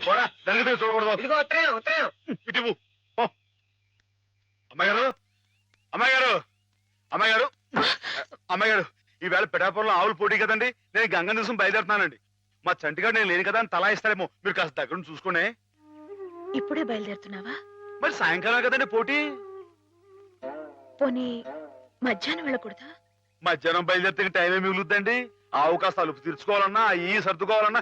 పోరా దానికి చూడకూడదు. ఇదిగో ఉత్తరం ఉత్తరం. ఇటు అమ్మాయి గారు అమ్మాయి గారు అమ్మాయి గారు అమ్మాయి గారు ఈవేళ పిఠాపురంలో ఆవులు పోటీ కదండి. నేను గంగ దివసం బయలుదేరుతున్నానండి. మా చంటిగాడు నేను లేని కదా అని తలా ఇస్తారేమో, మీరు కాస్త దగ్గర నుంచి చూసుకోండి. ఇప్పుడే బయలుదేరుతున్నావా? మరి సాయంకాలం కదండి పోటీ. పోనీ మధ్యాహ్నం వెళ్ళకూడదా? మధ్యాహ్నం బయలుదేరితే టైం ఏమి మిగులుద్దండి. ఆవు కాస్త అలుపు తీర్చుకోవాలన్నా ఈ సర్దుకోవాలన్నా